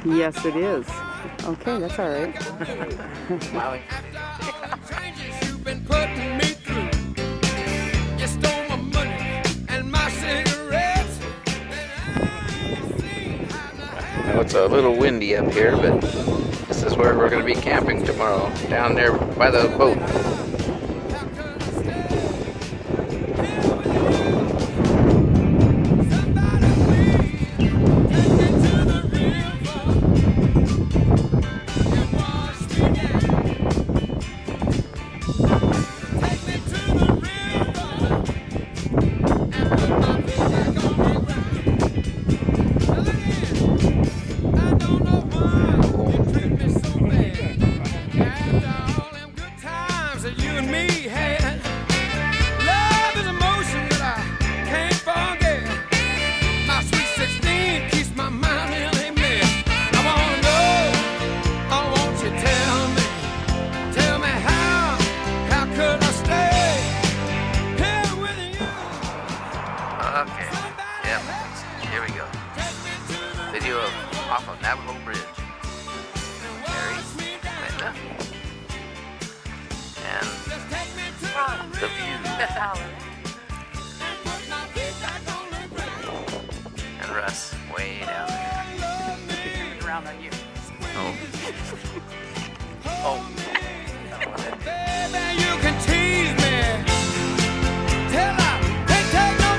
Yes, it is. Okay, that's all right. Smiling. Well, it's a little windy up here, but this is where we're going to be camping tomorrow, down there by the boat. Okay, yep, here we go. Video off of Navajo Bridge. Ferry, Linda, and the view. And Russ, way down there. Around on you. Oh. Oh. Baby, you can tease me till I can't take no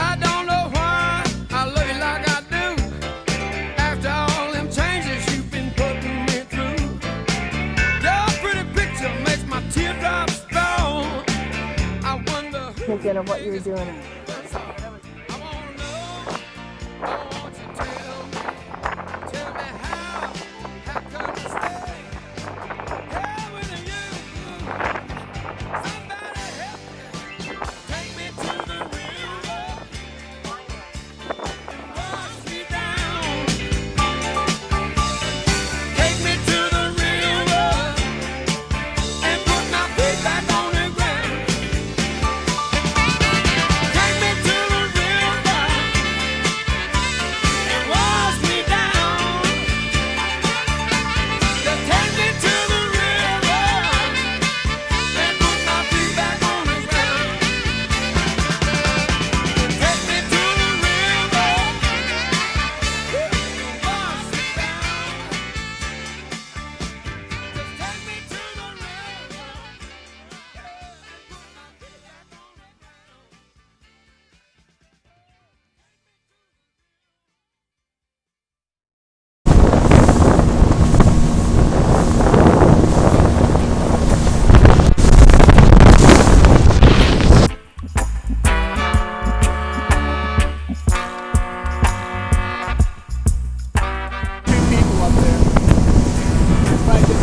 I don't know why I love you like I do. After all them changes you've been putting me through, your pretty picture makes my teardrops fall. I wonder who Thinking of what you were doing. I wanna know. Oh, won't you tell me how could I stay here with you? Somebody help me, take me to the river and wash me down. Take me to the river and put my feet back on the ground. Take me to the river and wash me down. Just take me to the river and put my feet back on the ground. Take me to the river and wash me down. Just take me to the river. People up there. Right there.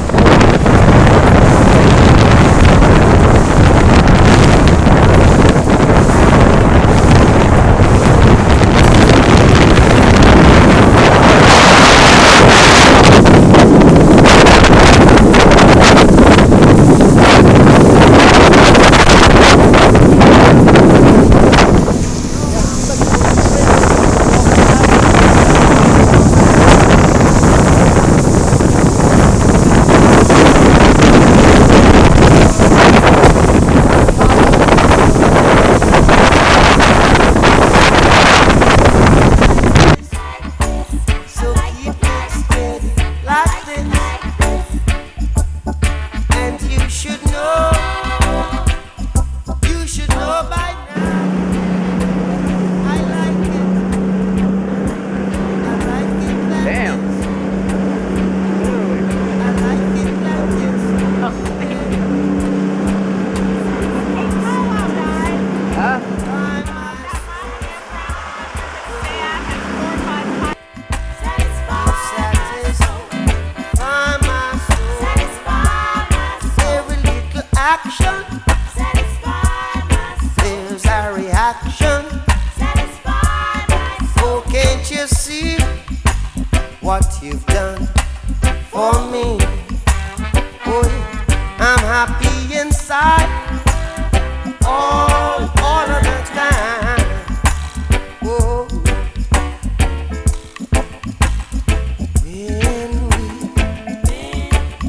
So keep it steady like this, and you should know by now. I like it like Damn. this. I like it like this. Huh? Satisfy my soul. Every little action, there's a reaction. for me. Oh, I'm happy inside all of the time. Oh, when we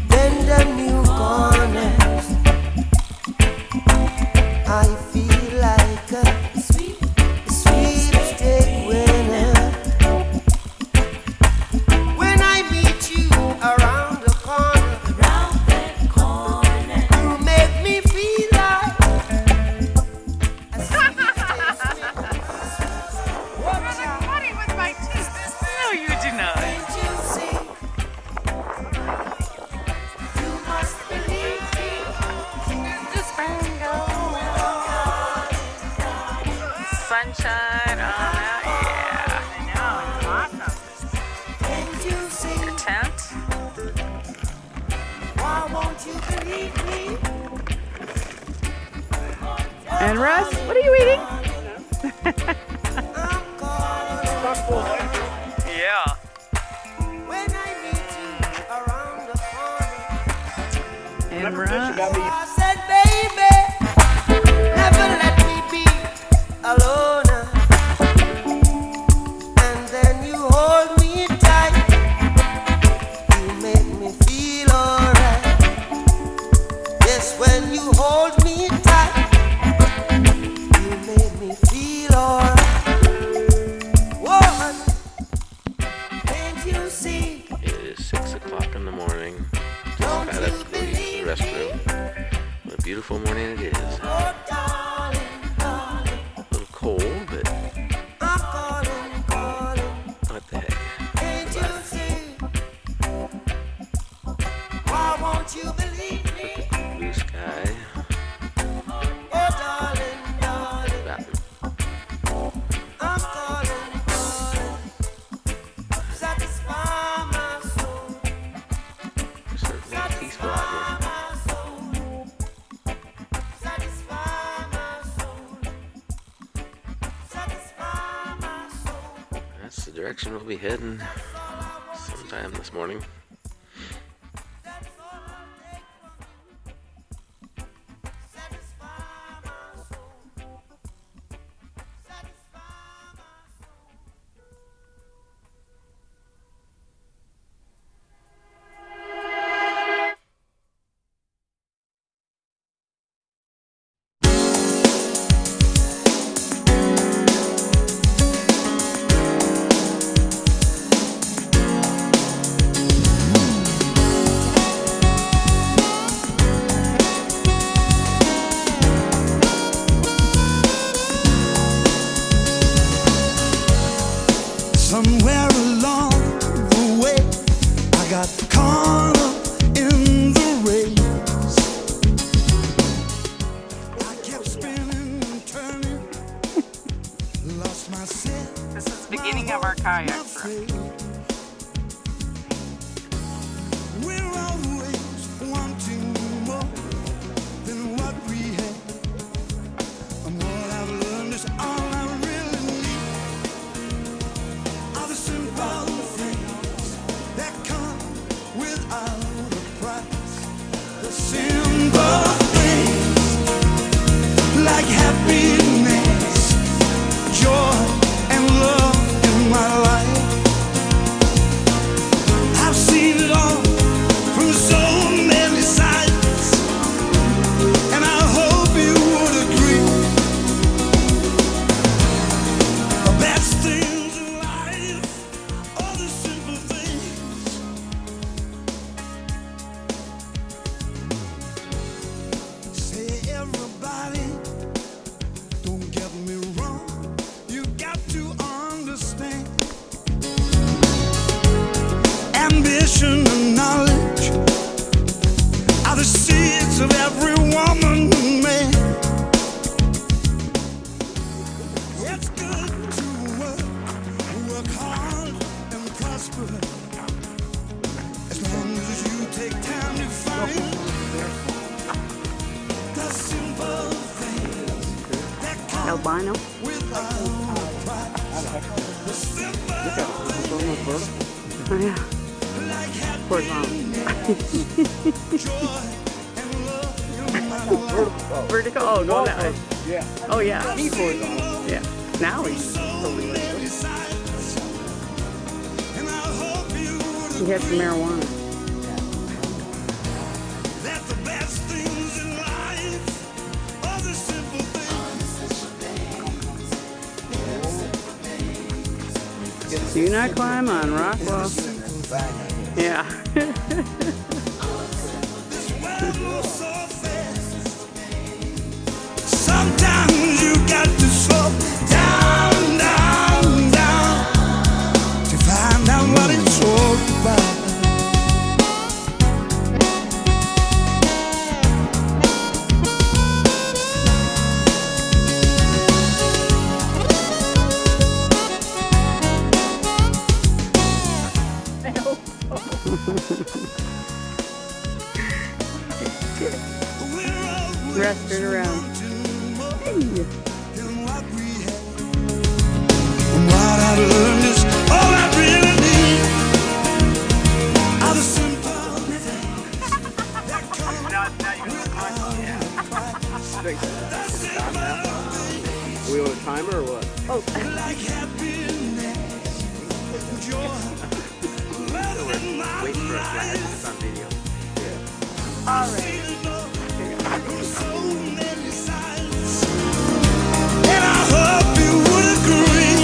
bend the new corners, I feel like a sweepstake winner. When I meet you around the corner, you make me feel like a sweepstake winner. Funny with my teeth. No, you do not. Can't you see? You must believe me. Just go. Sunshine on out. Yeah. I know. Awesome. Can't you see? Your tent. Why won't you believe me? And Russ, what are you eating? I'm calling. Yeah. When I meet you around the corner, And Russ. I said, baby, never let me be alone. And then you hold me tight. You make me feel alright. Yes, when you hold me tight, you make me feel alright. What? Can't you see? It is 6 o'clock in the morning. Just got up to go use the restroom. What a beautiful morning it is. Oh, darling, darling, A little cold, but I'm calling, calling. what the heck. Can't you see? Why won't you believe me? Blue sky. Oh, darling, darling, Bathroom. I'm calling, calling. Satisfy my soul, Certainly peaceful out here. my soul. Satisfy my soul. Satisfy my soul. That's the direction we'll be heading sometime this morning. That's all I take from you. Satisfy my soul. Satisfy my soul. Somewhere along the way, I got caught up in the race. I kept spinning and turning, lost myself. This is the beginning of our kayak trip. We're always wanting more than what we have. And what I've learned is all I really need are the simple things that come without a price. The simple things like happiness, joy, and love in my life. I've seen it all from so many sides, and I hope you would agree. The best things in life are the simple things. Say everybody, don't get me wrong, you got to understand. Ambition and knowledge are the seeds of every woman and man. It's good to work hard and prosper, as long as you take time to find the simple things that come Albino. without a price. The simple things Oh, yeah. like happiness. Horizontal. Vertical? Oh, go that way. Yeah. Oh, yeah. He's horizontal. Yeah. Now he's totally vertical. He had some marijuana. Do not climb on rock wall. Yeah. Sometimes you got to slow down, down, down to find out what it's all about. Rest it around. Hey. What I learned is all I really need. Are the simple Are we on a timer or what? Oh. like happiness, joy. Wait for us to have this on video. All right. So many sides, and I hope you would agree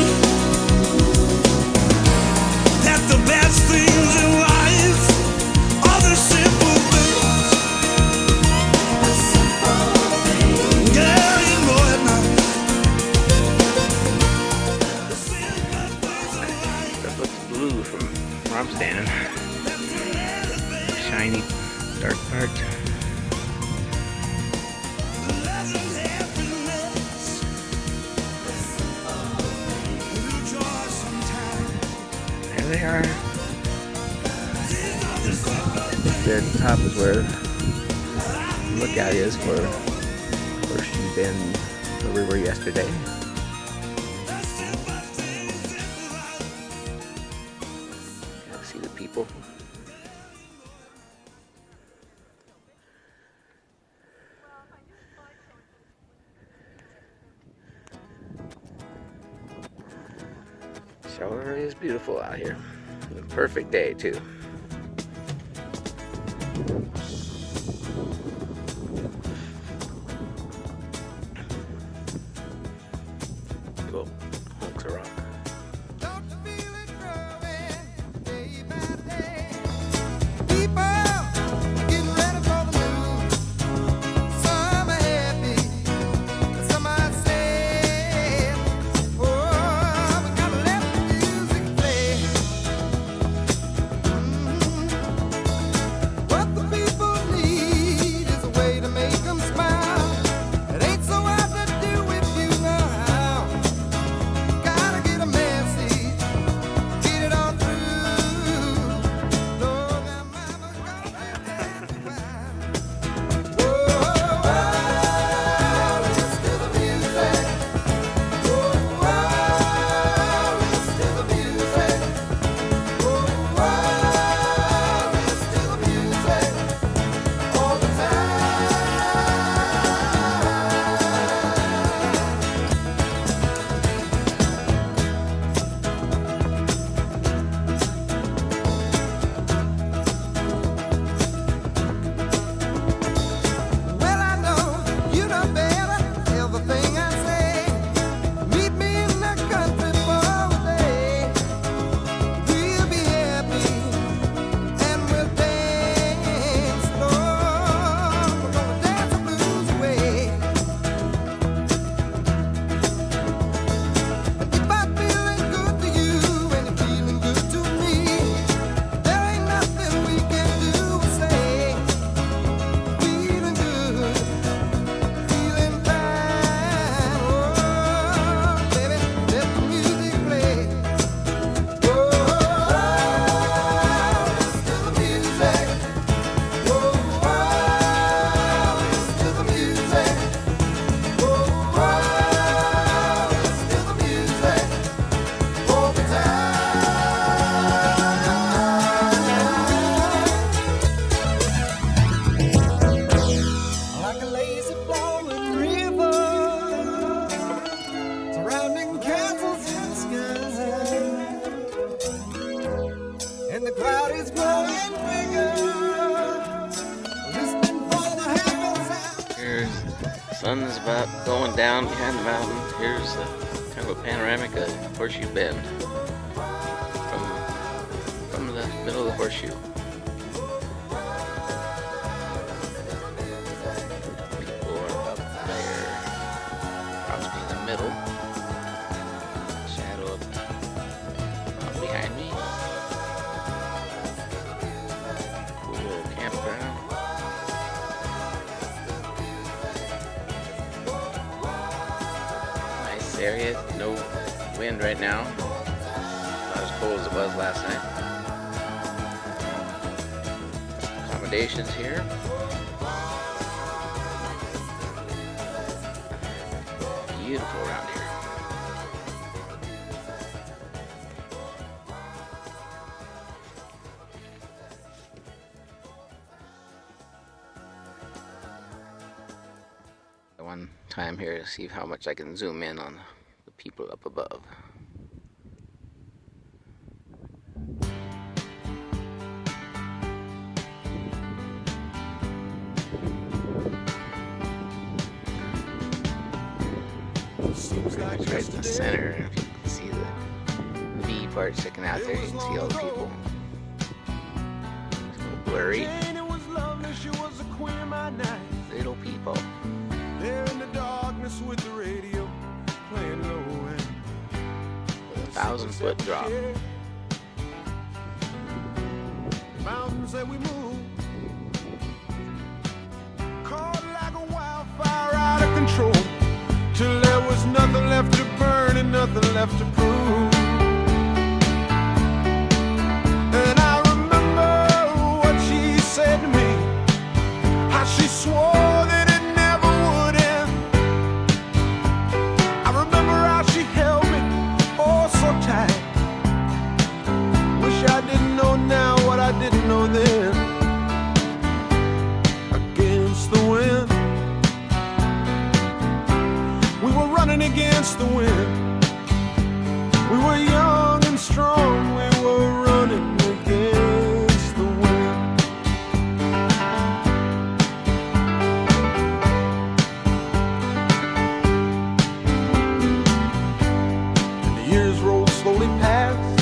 that the best things in life are the simple things. Girl, you know it now. The simple things in life. That looks blue from where I'm standing. Shiny, dark part. There they are. There at the top is where the lookout is for Horseshoe Bend, where we were yesterday. Kind of see the people. Sure is beautiful out here. A perfect day too. Cool. Hunks of rock. Don't you feel it growing day by day? People getting ready for the move. Some are happy, some are sad. Oh, we gotta let the music play. Sun's about going down behind the mountain. Here's kind of a panoramic of Horseshoe Bend from the middle of the horseshoe. People are up there, possibly in the middle. Shadow up behind me. Cool little campground. Area, no wind right now, not as cold as it was last night. Accommodations here. Beautiful around here. One time here to see how much I can zoom in on the people up above. It's right in the center, and if you can see the V part sticking out there, you can see all the people. It's a little blurry. Little people. There in the darkness with the radio playing low end. With a 1,000-foot drop. Mountains that we move, caught like a wildfire out of control, till there was nothing left to burn and nothing left to prove. And I remember what she said to me, how she swore that it never would end. I remember how she held me oh so tight. Wish I didn't know now what I didn't know then. Against the wind, we were running against the wind. We were young and strong, we were running against the wind. And the years rolled slowly past,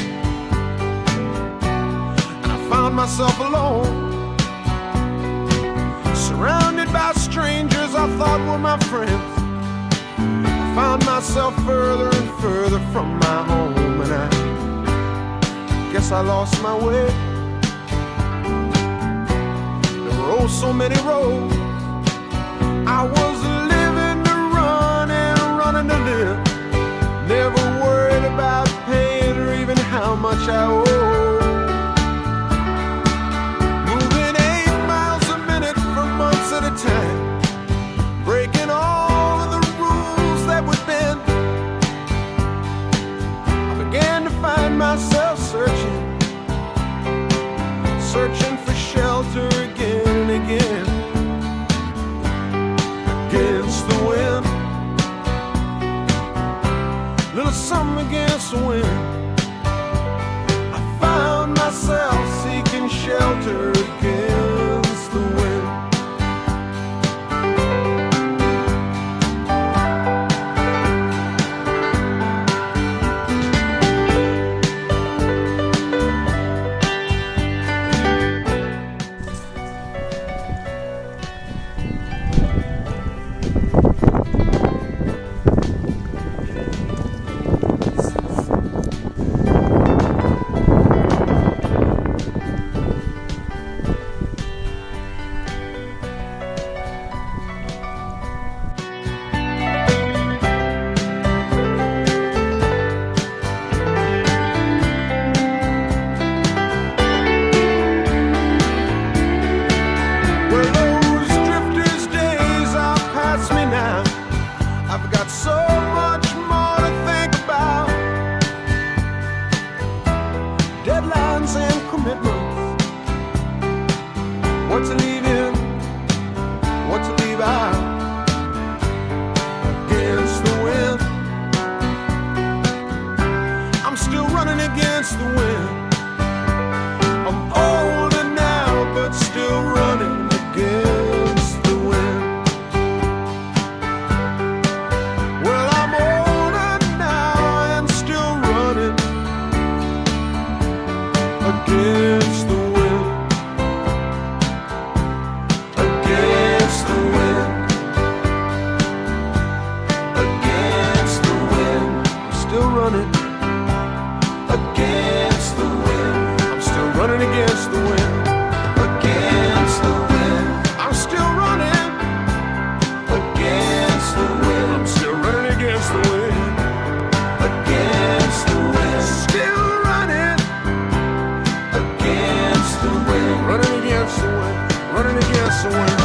and I found myself alone, surrounded by strangers I thought were my friends. I found myself further and further from my home, and I guess I lost my way. There were oh so many roads. I was living to run and running to live, never worried about paying or even how much I owe. Moving 8 miles a minute for months at a time, breaking all of the rules that would bend. I began to find myself searching for shelter again and again. Against the wind, little something against the wind. I found myself seeking shelter against the wind. What to leave in, what to leave out. Against the wind, I'm still running against the wind. I'm older now, but still running against the wind. swing.